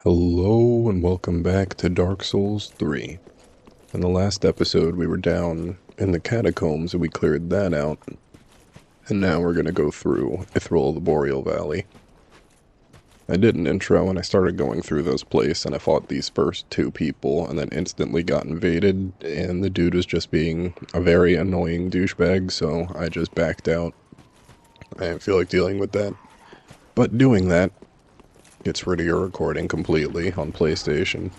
Hello and welcome back to Dark Souls 3. In the last episode we were down in the catacombs and we cleared that out. And now we're gonna go through Ithril the Boreal Valley. I did an intro and I started going through this place and I fought these first two people and then instantly got invaded and the dude was just being a very annoying douchebag, so I just backed out. I didn't feel like dealing with that. But doing that gets rid of your recording completely on PlayStation.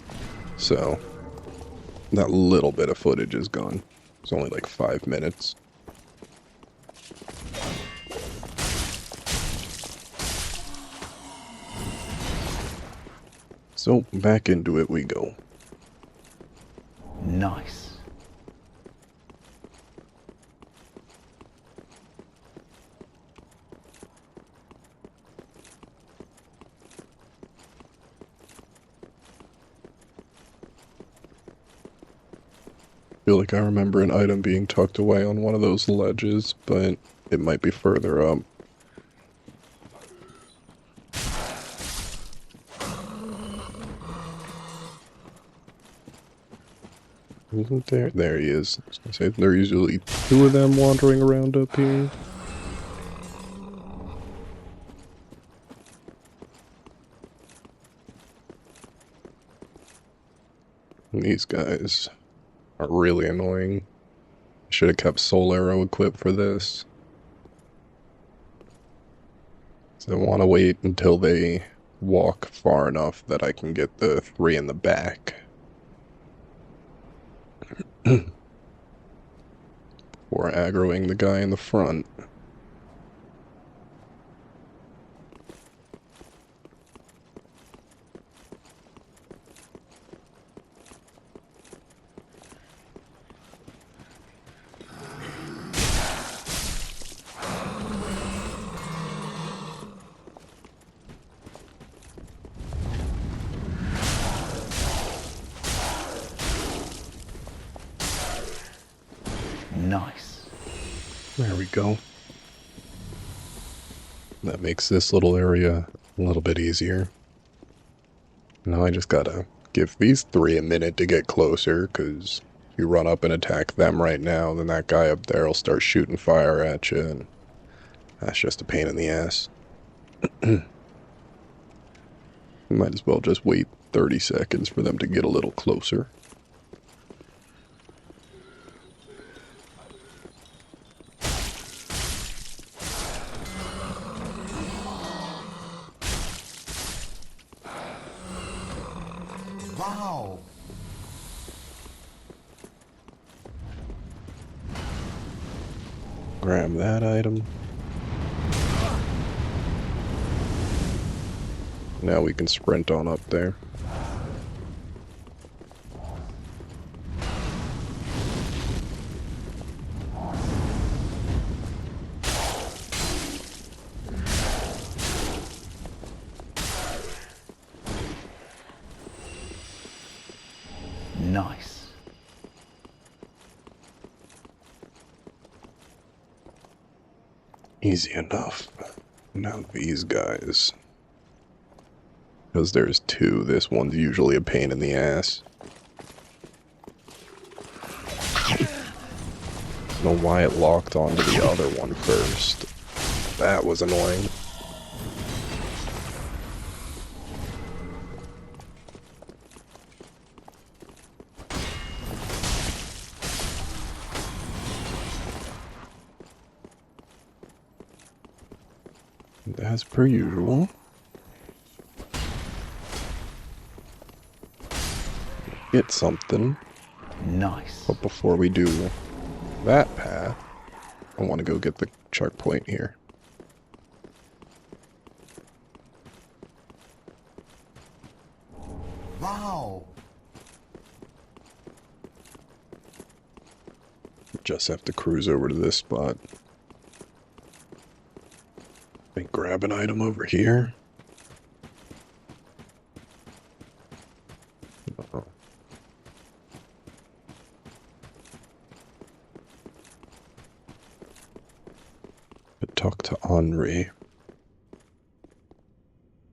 So that little bit of footage is gone. It's only like 5 minutes. So back into it we go. Nice. I feel like I remember an item being tucked away on one of those ledges, but it might be further up. Isn't there? There he is. I was gonna say, there are usually two of them wandering around up here. And these guys are really annoying. I should have kept Soul Arrow equipped for this. So I want to wait until they walk far enough that I can get the three in the back. Before aggroing the guy in the front. Nice. There we go. That makes this little area a little bit easier. Now I just gotta give these three a minute to get closer, because if you run up and attack them right now, then that guy up there will start shooting fire at you, and that's just a pain in the ass. Might as well just wait 30 seconds for them to get a little closer. Wow. Grab that item. Now we can sprint on up there. Nice. Easy enough. Now these guys. Because there's two, this one's usually a pain in the ass. I don't know why it locked onto the other one first. That was annoying. As per usual. Get something. Nice. But before we do that path, I want to go get the checkpoint here. Wow. Just have to cruise over to this spot. Grab an item over here. Uh-oh. But talk to Henri.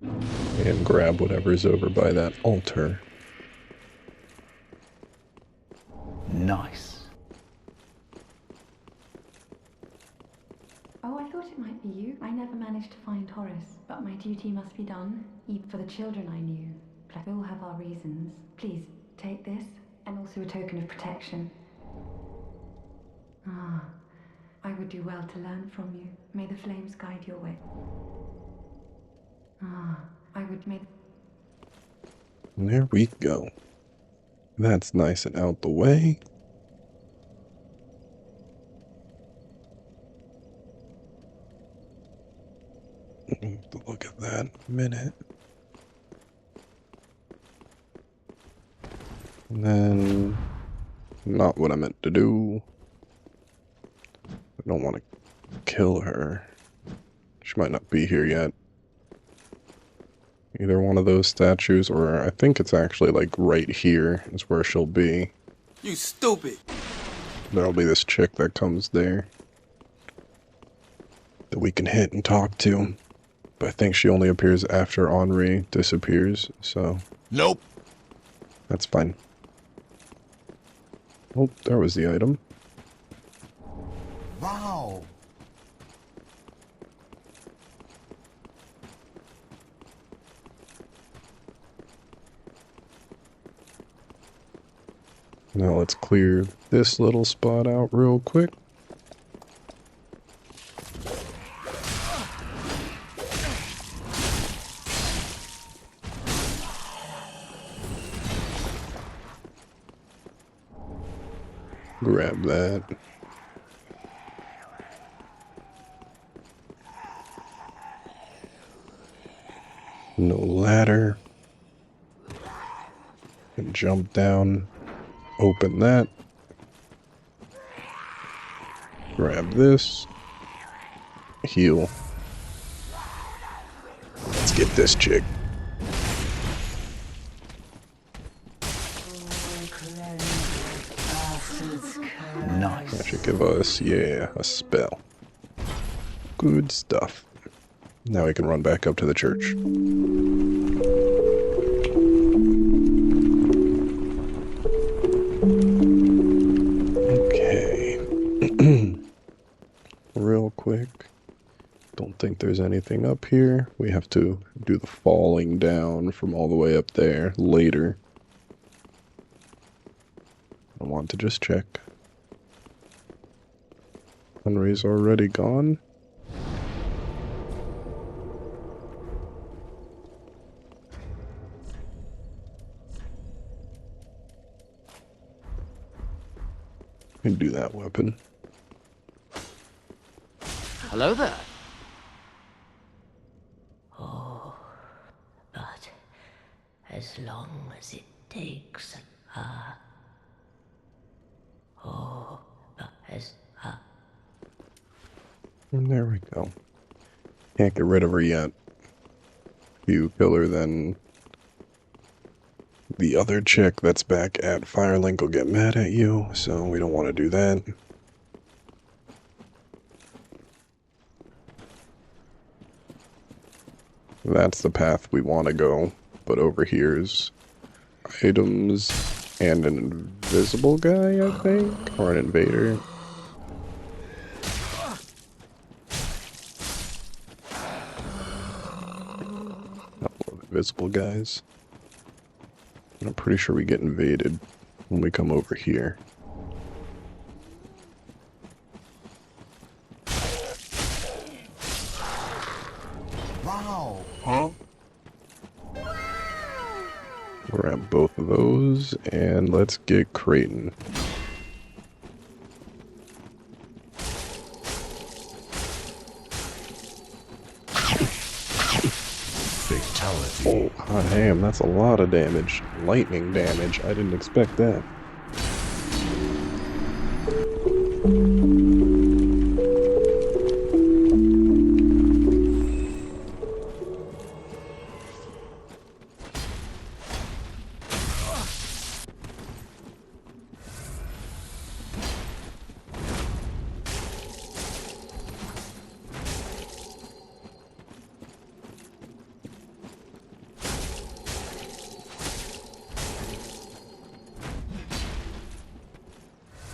And grab whatever's over by that altar. Nice. Oh, I thought it might be you. I never managed to find Horace, but my duty must be done, even for the children I knew. We all have our reasons. Please, take this, and also a token of protection. Ah, I would do well to learn from you. May the flames guide your way. Ah, I would make... And there we go. That's nice and out the way. Look at that in a minute. And then, not what I meant to do. I don't want to kill her. She might not be here yet. Either one of those statues, or I think it's actually like right here is where she'll be. You stupid! There'll be this chick that comes there that we can hit and talk to. But I think she only appears after Henri disappears, so... Nope! That's fine. Oh, there was the item. Wow. Now let's clear this little spot out real quick. Grab that. No ladder. And jump down. Open that. Grab this. Heal. Let's get this chick. Nice. That should give us, yeah, a spell. Good stuff. Now we can run back up to the church. Okay. Real quick. Don't think there's anything up here. We have to do the falling down from all the way up there later. I want to just check. Henry's already gone. Can do that weapon. Hello there. But as long as it takes, And there we go. Can't get rid of her yet. If you kill her, then the other chick that's back at Firelink will get mad at you, so we don't want to do that. That's the path we want to go, but over here's items and an invisible guy, I think, or an invader. Couple of invisible guys. And I'm pretty sure we get invaded when we come over here. Wow. Huh? Grab both of those, and let's get Creighton. Fatality. Oh, hot ham, that's a lot of damage. Lightning damage, I didn't expect that.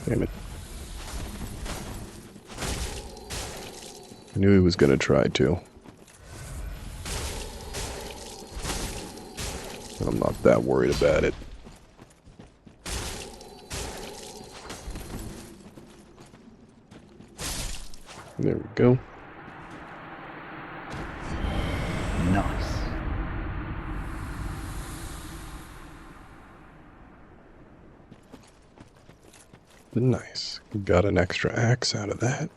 Damn it. I knew he was gonna try to. I'm not that worried about it. There we go. Nice. Nice. Got an extra axe out of that.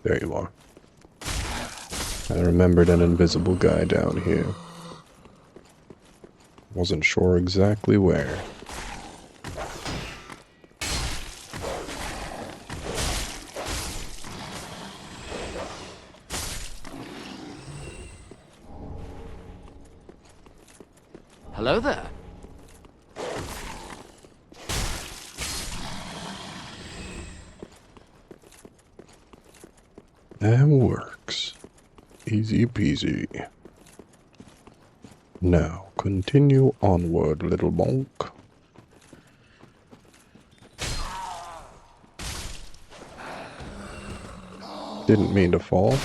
There you are. I remembered an invisible guy down here. Wasn't sure exactly where. Hello there. That works. Easy peasy. Now, continue onward, little bonk. Didn't mean to fall,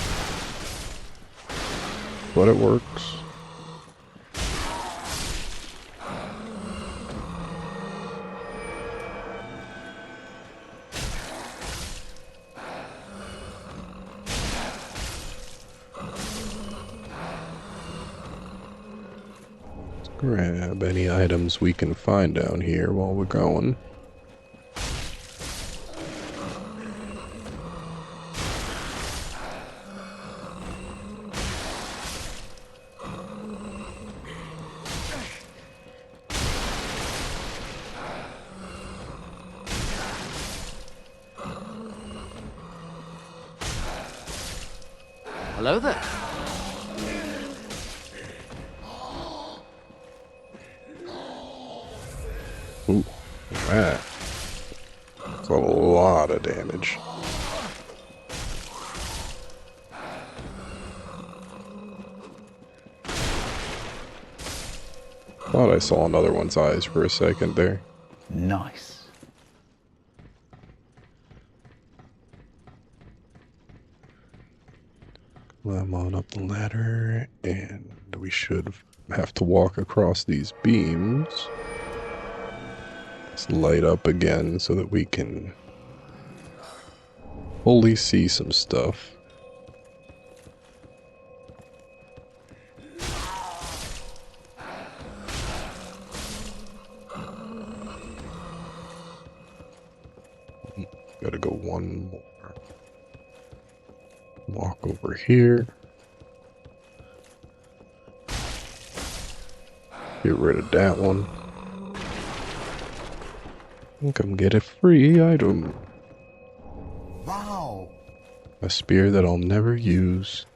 but it works. Grab any items we can find down here while we're going. Hello there. Ooh, that. That's a lot of damage. Thought I saw another one's eyes for a second there. Nice. Climb on up the ladder, and we should have to walk across these beams. Let's light up again so that we can fully see some stuff. Gotta go one more. Walk over here. Get rid of that one. And come get a free item. Wow. A spear that I'll never use.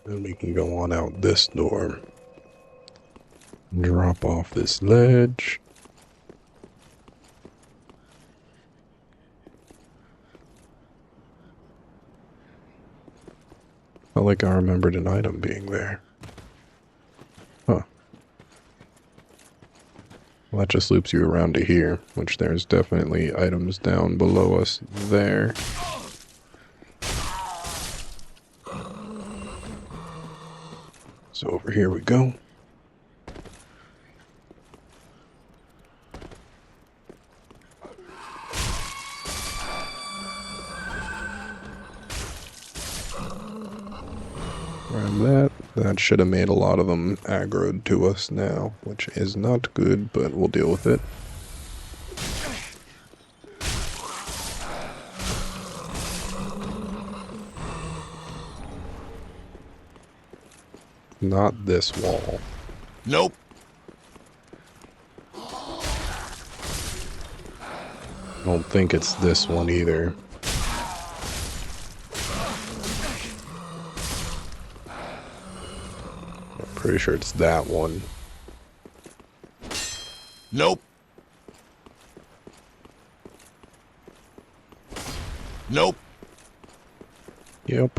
Then we can go on out this door. Drop off this ledge. Felt like I remembered an item being there. Huh. Well, that just loops you around to here, which there's definitely items down below us there. So over here we go. Grab that. That should have made a lot of them aggroed to us now, which is not good, but we'll deal with it. Not this wall. Nope. don't think it's this one either. I'm pretty sure it's that one. Nope. Nope. Yep.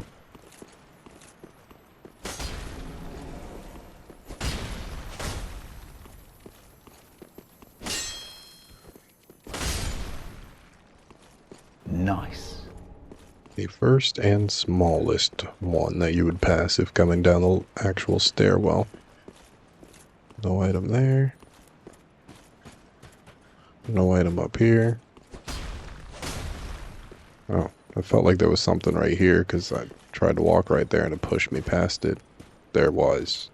Nice. The first and smallest one that you would pass if coming down the actual stairwell. No item there. No item up here. Oh, I felt like there was something right here because I tried to walk right there and it pushed me past it. There was.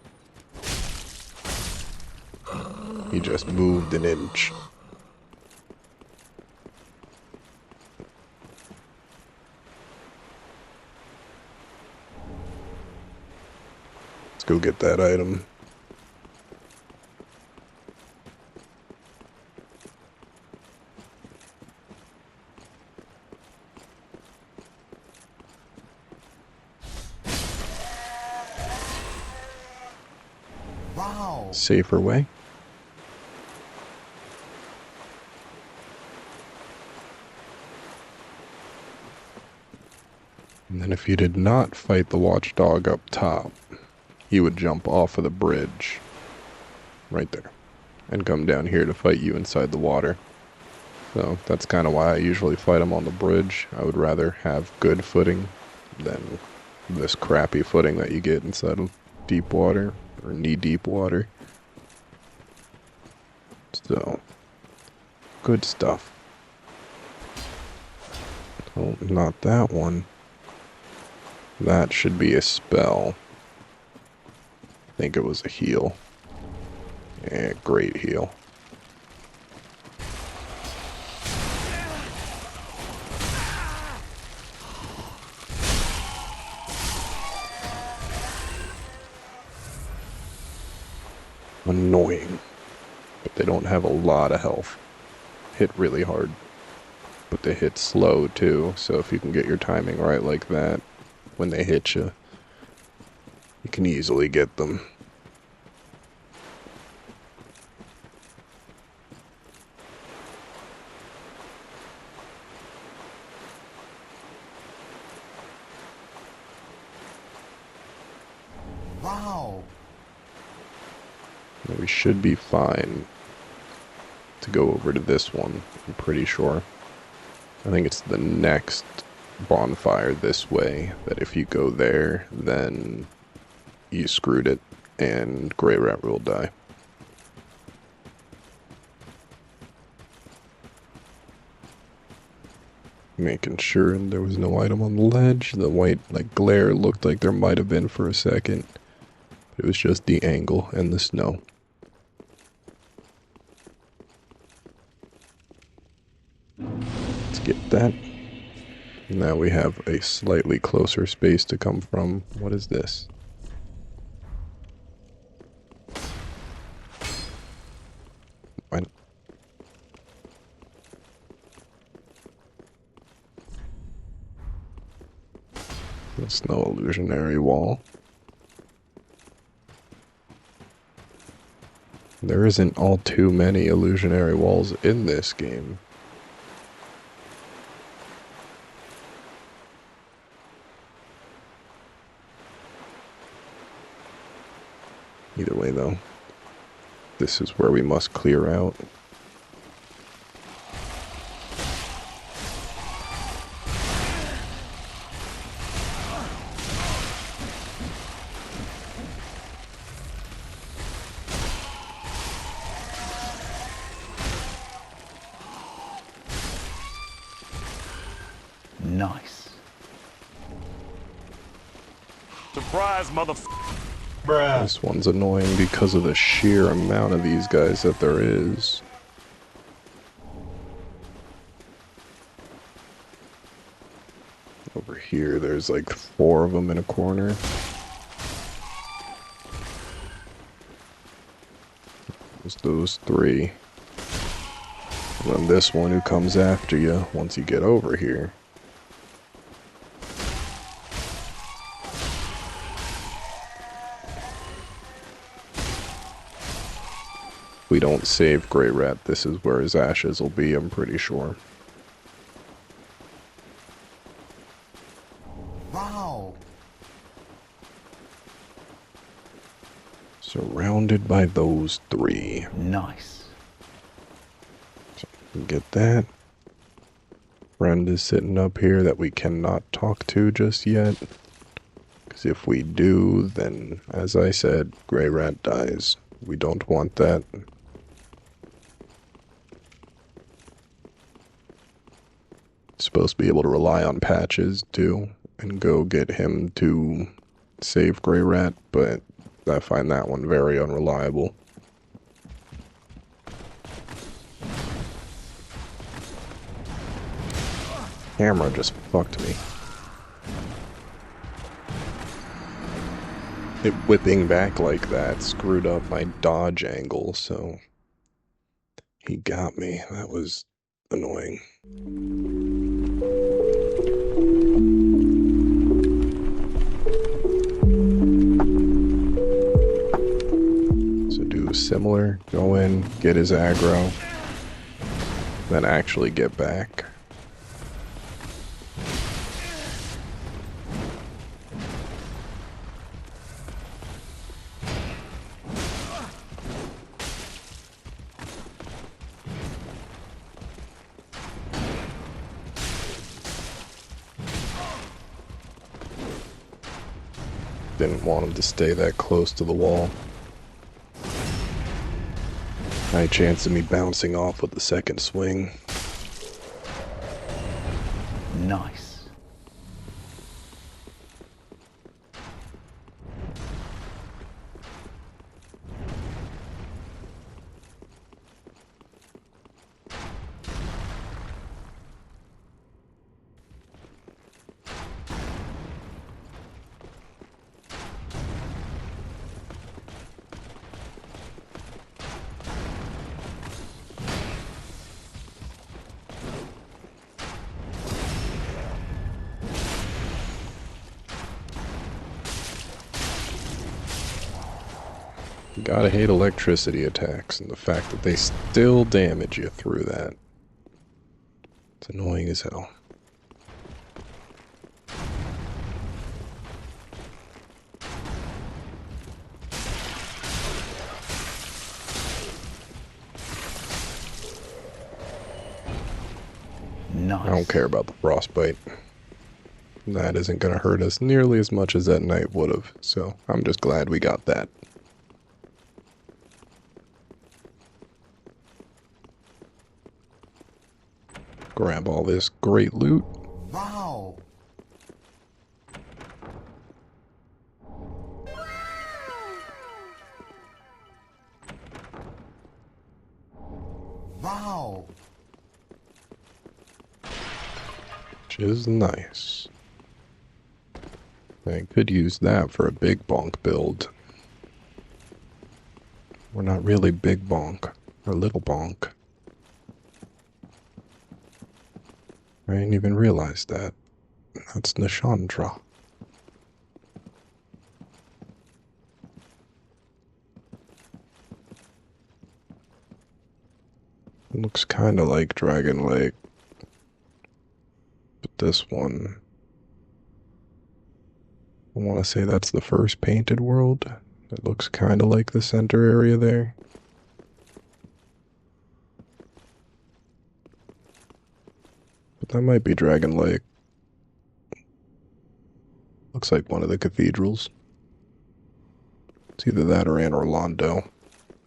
He just moved an inch. Let's go get that item. Wow. Safer way. And then if you did not fight the watchdog up top, he would jump off of the bridge. Right there. And come down here to fight you inside the water. So that's kind of why I usually fight him on the bridge. I would rather have good footing than this crappy footing that you get inside of deep water or knee-deep water. So, good stuff. Oh, not that one. That should be a spell. I think it was a heal. Yeah, great heal. Annoying. But they don't have a lot of health. Hit really hard. But they hit slow too, so if you can get your timing right like that, when they hit you, you can easily get them. Wow. We should be fine to go over to this one, I'm pretty sure. I think it's the next bonfire this way, that if you go there, then you screwed it, and Grey Rat will die. Making sure there was no item on the ledge. The white, glare looked like there might have been for a second. It was just the angle and the snow. Let's get that. Now we have a slightly closer space to come from. What is this? Fine. The snow illusionary wall. There isn't all too many illusionary walls in this game. Either way, though, this is where we must clear out. Nice. Surprise, motherfucker. This one's annoying because of the sheer amount of these guys that there is. Over here, there's like 4 of them in a corner. There's those 3. And then this one who comes after you once you get over here. If we don't save Grey Rat, this is where his ashes will be, I'm pretty sure. Wow. Surrounded by those three. Nice. Get that. Friend is sitting up here that we cannot talk to just yet. Because if we do, then, as I said, Grey Rat dies. We don't want that. Supposed to be able to rely on Patches, too, and go get him to save Grey Rat, but I find that one very unreliable. Camera just fucked me. It whipping back like that screwed up my dodge angle, so he got me. That was annoying. So do similar, go in, get his aggro, then actually get back. Didn't want him to stay that close to the wall. High chance of me bouncing off with the second swing. Nice. You gotta hate electricity attacks and the fact that they still damage you through that. It's annoying as hell. Nice. I don't care about the frostbite. That isn't gonna hurt us nearly as much as that knight would've, so I'm just glad we got that. Grab all this great loot. Wow. Wow. Which is nice. I could use that for a big bonk build. We're not really big bonk, or little bonk. I didn't even realize that. That's Nishandra. Looks kinda like Dragon Lake. But this one, I want to say that's the first painted world. It looks kind of like the center area there. But that might be Dragon Lake. Looks like one of the cathedrals. It's either that or Anne Orlando.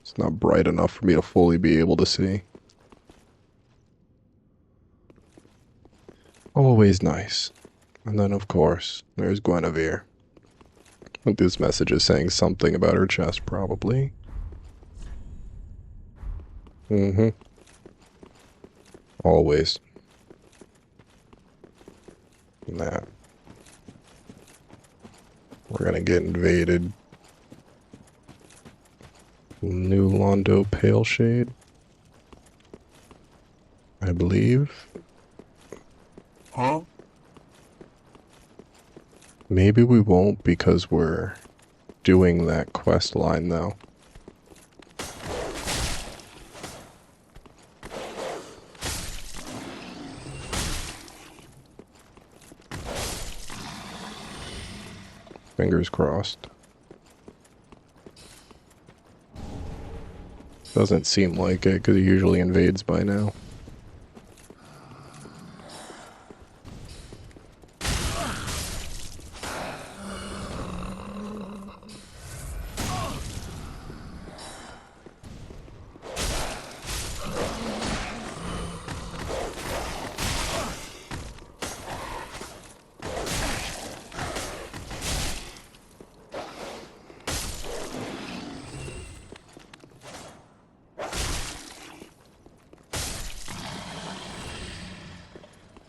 It's not bright enough for me to fully be able to see. Always nice. And then, of course, there's Guinevere. But this message is saying something about her chest, probably. Mm-hmm. Always. Nah. We're gonna get invaded. New Londo Pale Shade. I believe. Huh? Maybe we won't because we're doing that quest line though. Fingers crossed. Doesn't seem like it because he usually invades by now.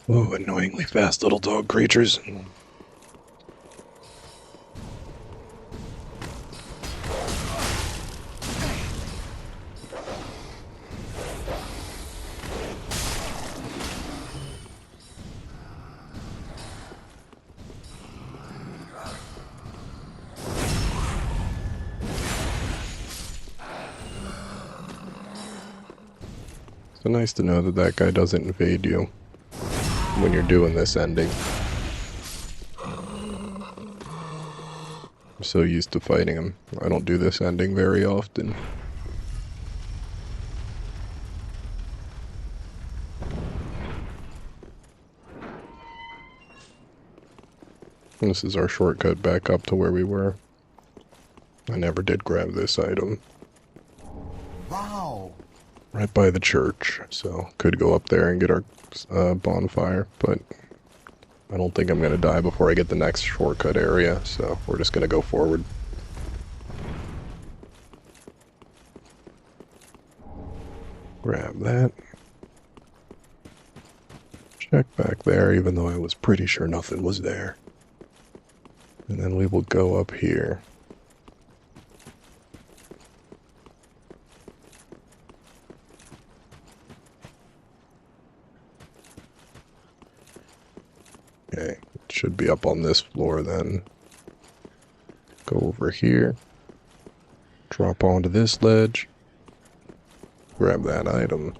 Oh, annoyingly fast little dog creatures. So nice to know that that guy doesn't invade you when you're doing this ending. I'm so used to fighting him. I don't do this ending very often. This is our shortcut back up to where we were. I never did grab this item. Wow. Right by the church, so could go up there and get our bonfire, but I don't think I'm going to die before I get the next shortcut area, so we're just going to go forward. Grab that. Check back there, even though I was pretty sure nothing was there. And then we will go up here. Okay, it should be up on this floor then. Go over here. Drop onto this ledge. Grab that item.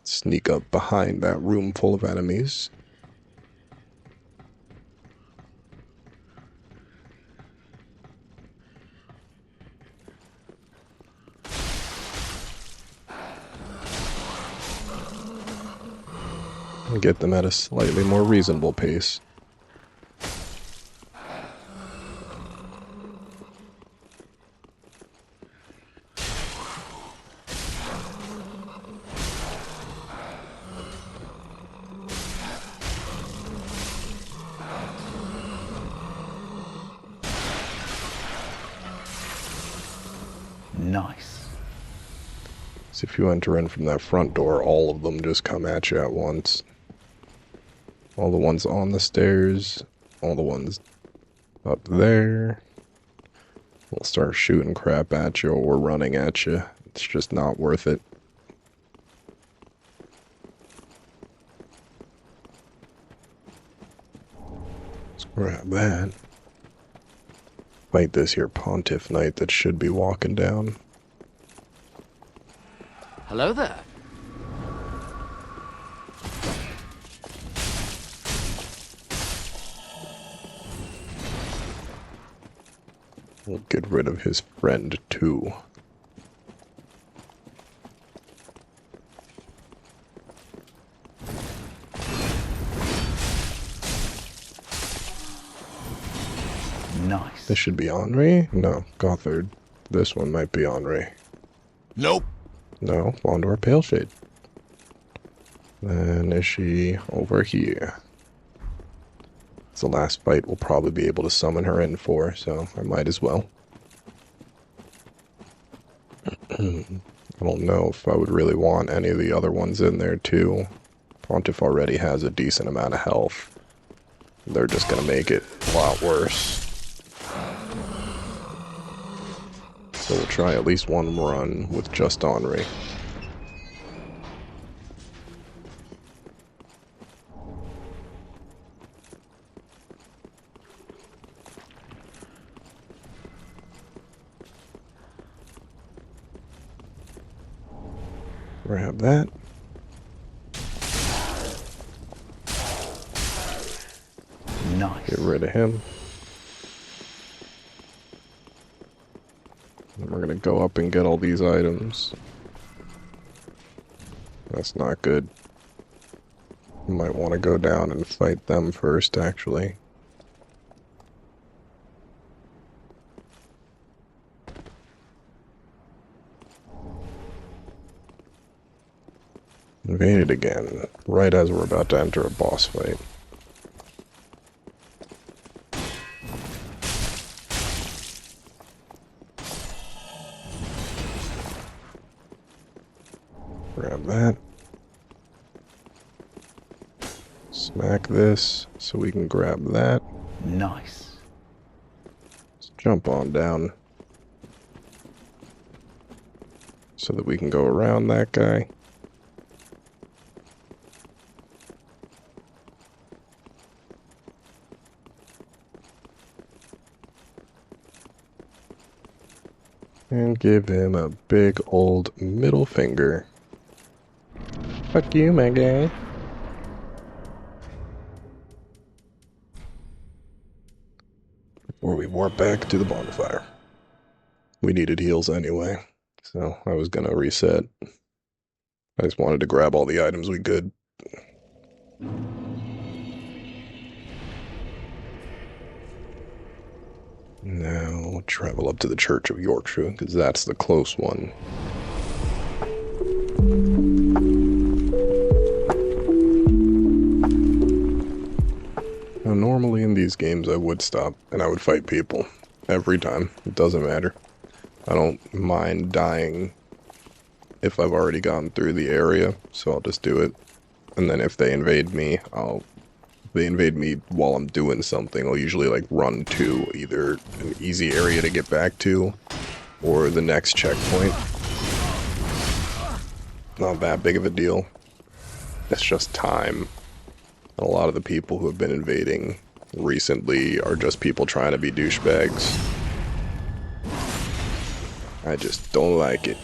Sneak up behind that room full of enemies. And get them at a slightly more reasonable pace. Nice. So if you enter in from that front door, all of them just come at you at once. All the ones on the stairs, all the ones up there. We'll start shooting crap at you or running at you. It's just not worth it. Let's grab that. Fight this here Pontiff Knight that should be walking down. Hello there. We'll get rid of his friend too. Nice. This should be Henri? No, Gothard. This one might be Henri. Nope. No, Londor Paleshade. Then is she over here? It's the last fight we'll probably be able to summon her in for, so I might as well. I don't know if I would really want any of the other ones in there too. Pontiff already has a decent amount of health. They're just gonna make it a lot worse. So we'll try at least one run with just Henri. Grab that. Nice. Get rid of him. And we're gonna go up and get all these items. That's not good. You might want to go down and fight them first, actually. Invaded again, right as we're about to enter a boss fight. Grab that. Smack this so we can grab that. Nice. Let's jump on down so that we can go around that guy. And give him a big old middle finger. Fuck you, my guy. Before we warp back to the bonfire. We needed heals anyway, so I was gonna reset. I just wanted to grab all the items we could. Now we'll travel up to the Church of Yorkshire, because that's the close one. Now, normally in these games I would stop, and I would fight people. Every time. It doesn't matter. I don't mind dying if I've already gone through the area, so I'll just do it. And then if they invade me, if they invade me while I'm doing something, I'll usually like run to either an easy area to get back to, or the next checkpoint. Not that big of a deal. It's just time. And a lot of the people who have been invading recently are just people trying to be douchebags. I just don't like it.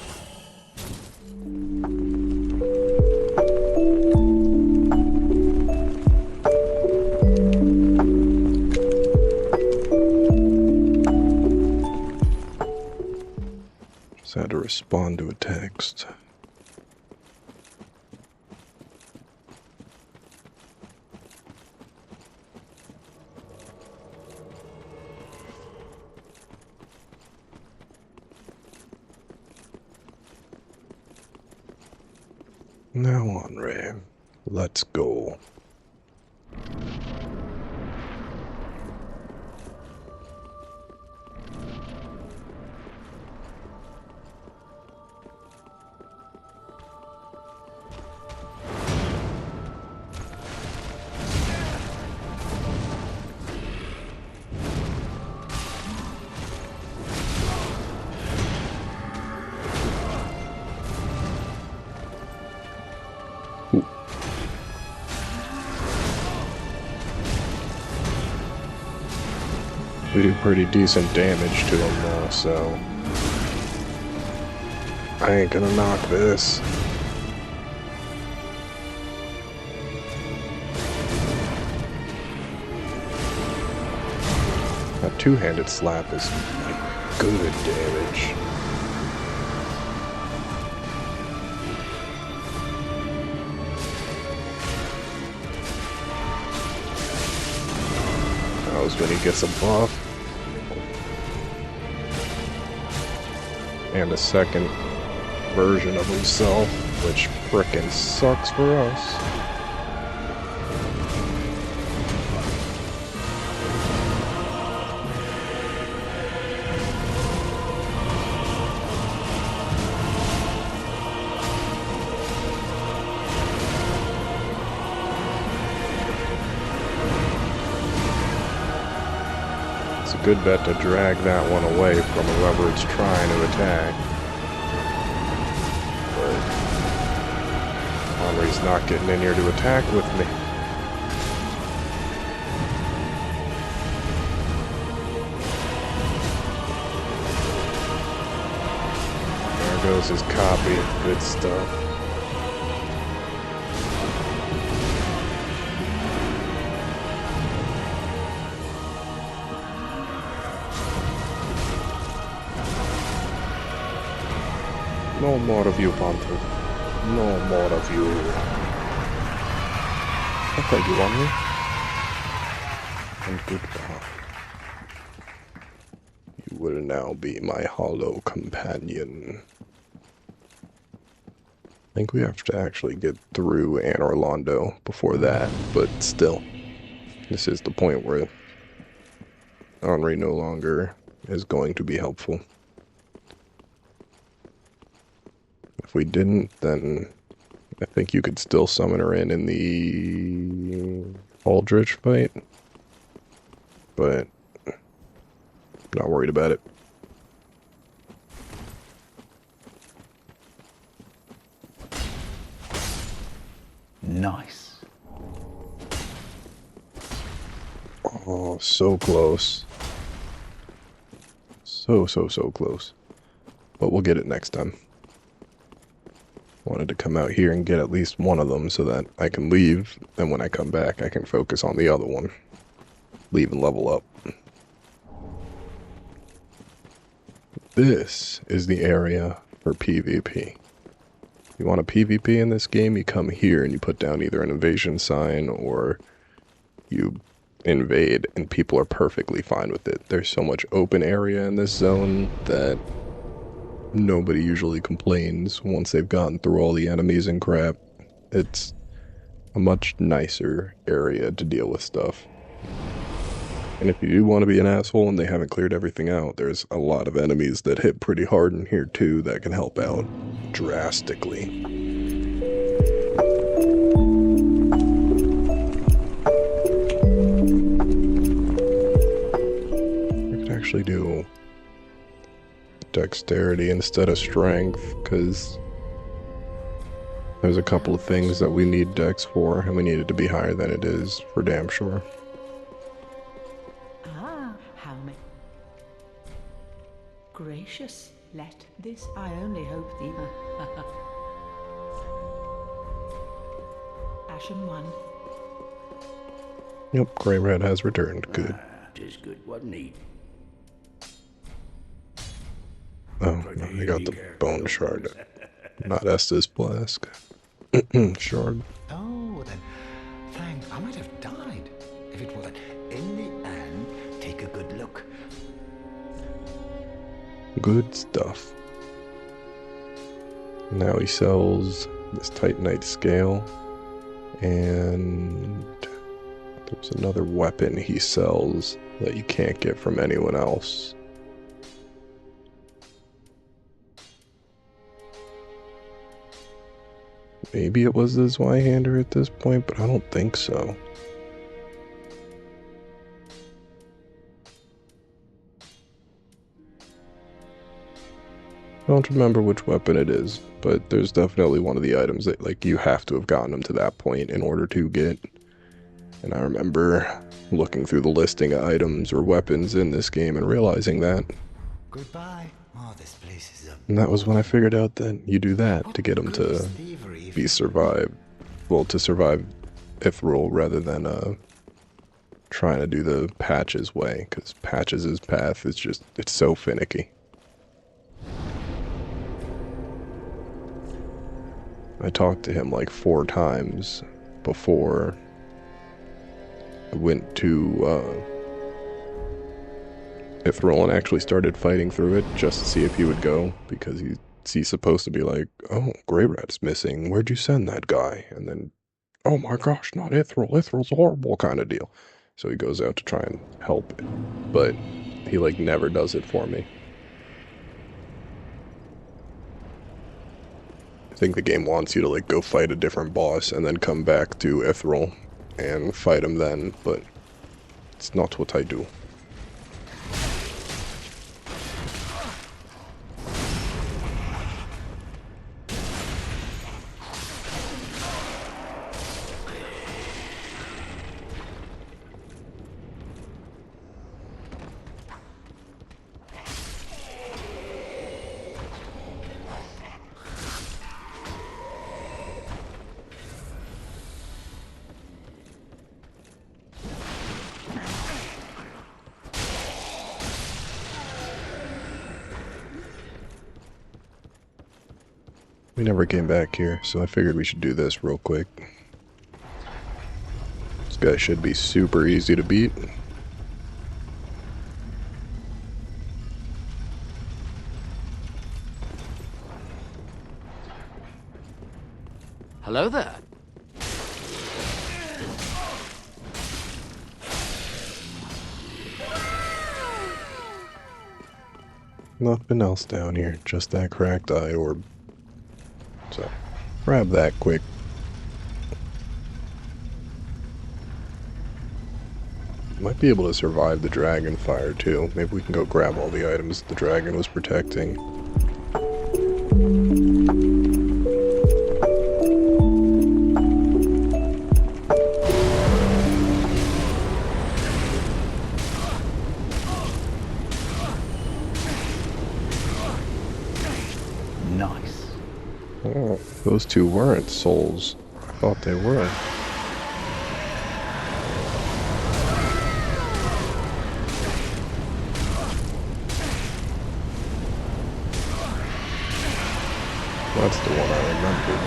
Just had to respond to a text. Now on, Ray. Let's go. We do pretty decent damage to him though, so I ain't gonna knock this. That two-handed slap is like good damage. That was when he gets a buff. And a second version of himself, which frickin' sucks for us. It's a good bet to drag that one away from whoever it's trying to attack. But Henry's not getting in here to attack with me. There goes his copy. Good stuff. No more of you, Pontiff. No more of you. Thank you, Omni. And goodbye. You will now be my hollow companion. I think we have to actually get through Anne Orlando before that, but still. This is the point where Henri no longer is going to be helpful. If we didn't, then I think you could still summon her in the Aldrich fight, but not worried about it. Nice. Oh, so close. So close. But we'll get it next time. Wanted to come out here and get at least one of them so that I can leave, and when I come back I can focus on the other one. Leave and level up. This is the area for PvP. You want a PvP in this game, you come here and you put down either an invasion sign or you invade, and people are perfectly fine with it. There's so much open area in this zone that nobody usually complains once they've gotten through all the enemies and crap. It's a much nicer area to deal with stuff. And if you do want to be an asshole and they haven't cleared everything out, there's a lot of enemies that hit pretty hard in here too that can help out drastically. I could actually do dexterity instead of strength, because there's a couple of things that we need dex for, and we need it to be higher than it is for damn sure. How may... Gracious, let this, I only hope the... Ashen one. Yep, Grey Red has returned. Good. Tis good, wasn't he? Oh, no, I got the bone shard, not Estes Flask. Shard. Oh, then, thanks. I might have died if it wasn't. In the end, take a good look. Good stuff. Now he sells this Titanite scale, and there's another weapon he sells that you can't get from anyone else. Maybe it was the Zweihander at this point, but I don't think so. I don't remember which weapon it is, but there's definitely one of the items that, like, you have to have gotten them to that point in order to get. And I remember looking through the listing of items or weapons in this game and realizing that. Goodbye. Oh, this place is a... And that was when I figured out that you do that to get them to be survived. Well, to survive Ithril rather than trying to do the Patches way, because Patches' path is just, it's so finicky. I talked to him like 4 times before I went to Ithril and actually started fighting through it just to see if he would go, because he's supposed to be like, oh, Grey Rat's missing, where'd you send that guy? And then, oh my gosh, not Ithril, Ithril's horrible kind of deal. So he goes out to try and help it, but he like never does it for me. I think the game wants you to like go fight a different boss and then come back to Ithril and fight him then, but it's not what I do. We never came back here, so I figured we should do this real quick. This guy should be super easy to beat. Hello there. Nothing else down here, just that cracked eye orb. So, grab that quick. Might be able to survive the dragon fire too. Maybe we can go grab all the items the dragon was protecting. Nice. Oh, those two weren't souls. I thought they were. That's the one I remembered.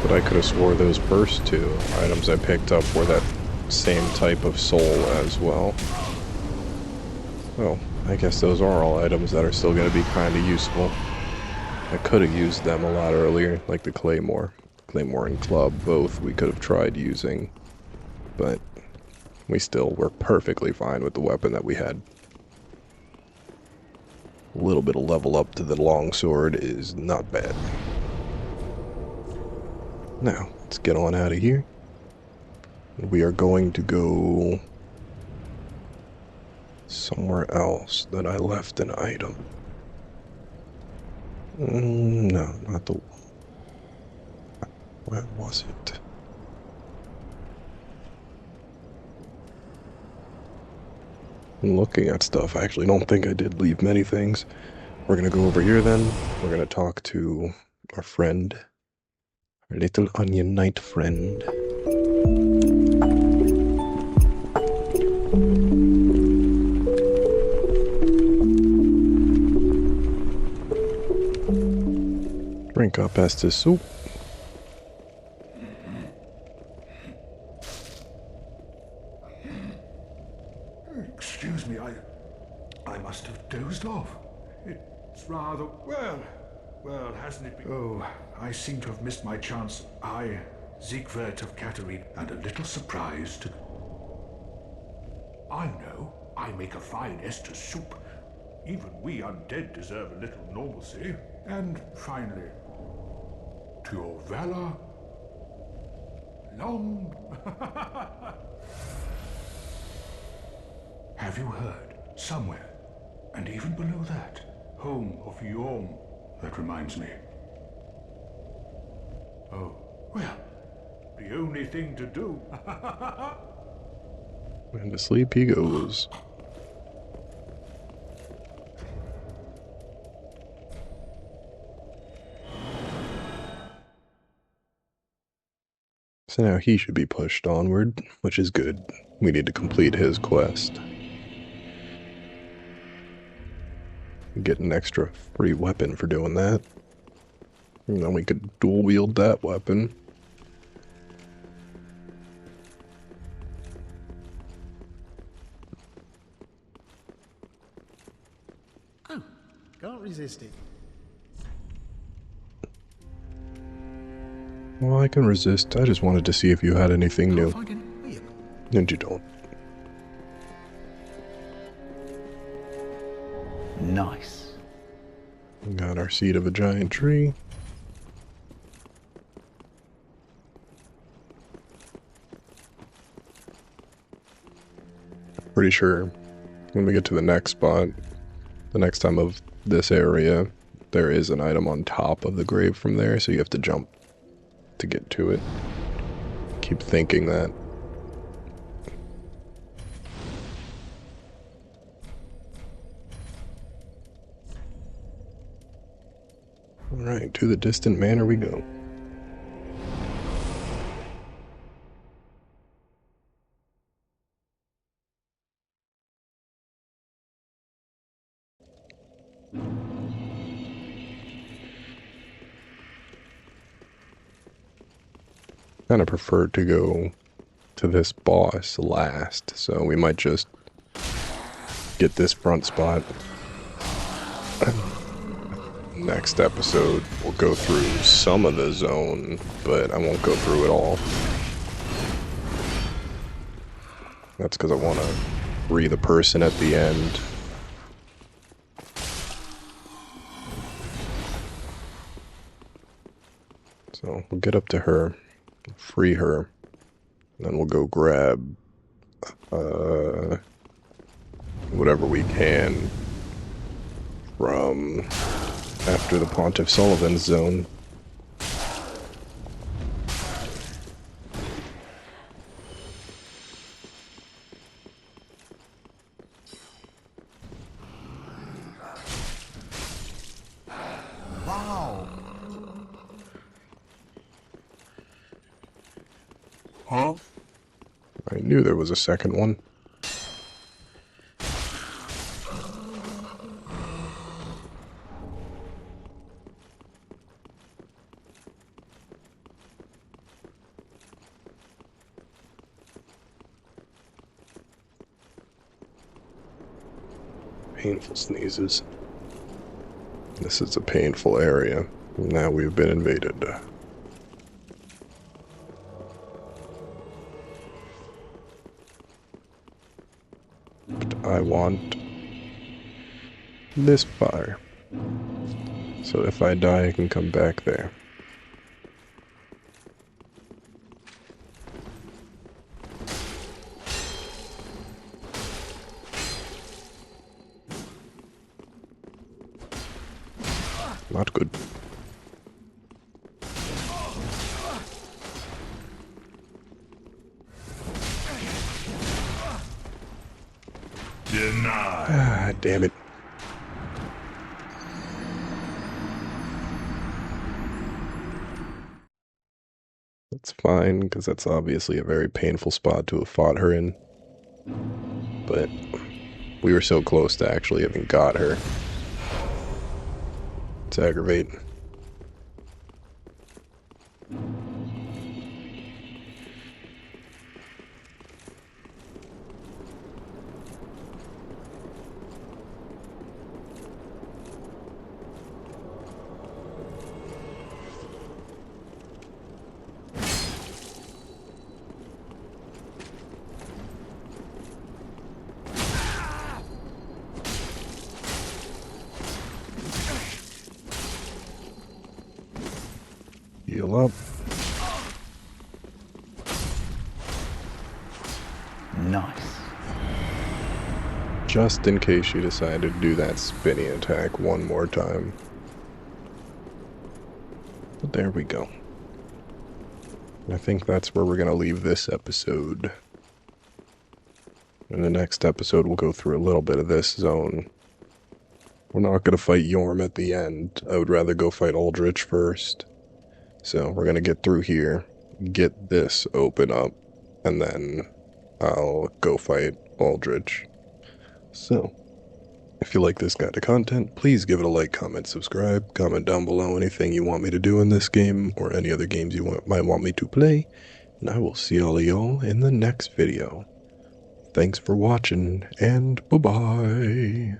But I could have swore those first two items I picked up were that same type of soul as well. Oh, I guess those are all items that are still going to be kind of useful. I could have used them a lot earlier, like the Claymore. Claymore and Club, both we could have tried using. But we still were perfectly fine with the weapon that we had. A little bit of level up to the longsword is not bad. Now, let's get on out of here. We are going to go somewhere else that I left an item. No, not the... Where was it? I'm looking at stuff. I actually don't think I did leave many things. We're gonna go over here then. We're gonna talk to our friend. Our little onion knight friend. Drink up Estes soup. Excuse me, I must have dozed off. It's rather... Well, hasn't it been... Oh, I seem to have missed my chance. I, Siegwart of Katarina, and a little surprised. I know, I make a fine Estes soup. Even we undead deserve a little normalcy. And finally, to your valor, long... Have you heard? Somewhere, and even below that, home of Yom. That reminds me. Oh, well, the only thing to do. And to sleep he goes. So now he should be pushed onward, which is good. We need to complete his quest. Get an extra free weapon for doing that. And then we could dual wield that weapon. Oh, can't resist it. Well, I can resist. I just wanted to see if you had anything new. Can't find any- And you don't. Nice. We got our seed of a giant tree. Pretty sure when we get to the next spot, the next time of this area, there is an item on top of the grave from there, so you have to jump to get to it. Keep thinking that. Alright, to the distant manor we go. kind of prefer to go to this boss last, so we might just get this front spot. Next episode, we'll go through some of the zone, but I won't go through it all. That's because I want to free the person at the end. So we'll get up to her, free her, and then we'll go grab whatever we can from after the Pontiff Sullivan zone. Wow. Huh? I knew there was a second one. Painful sneezes. This is a painful area. Now we've been invaded. But I want this fire. So if I die, I can come back there. Not good. Denied. Ah, damn it. That's fine, because that's obviously a very painful spot to have fought her in. But we were so close to actually having got her. It's aggravating. Heal up. Nice. Just in case you decide to do that spinny attack one more time. But there we go. I think that's where we're going to leave this episode. In the next episode, we'll go through a little bit of this zone. We're not going to fight Yorm at the end. I would rather go fight Aldrich first. So we're going to get through here, get this open up, and then I'll go fight Aldrich. So, if you like this kind of content, please give it a like, comment, subscribe, comment down below anything you want me to do in this game, or any other games you might want me to play, and I will see all of y'all in the next video. Thanks for watching, and bye-bye.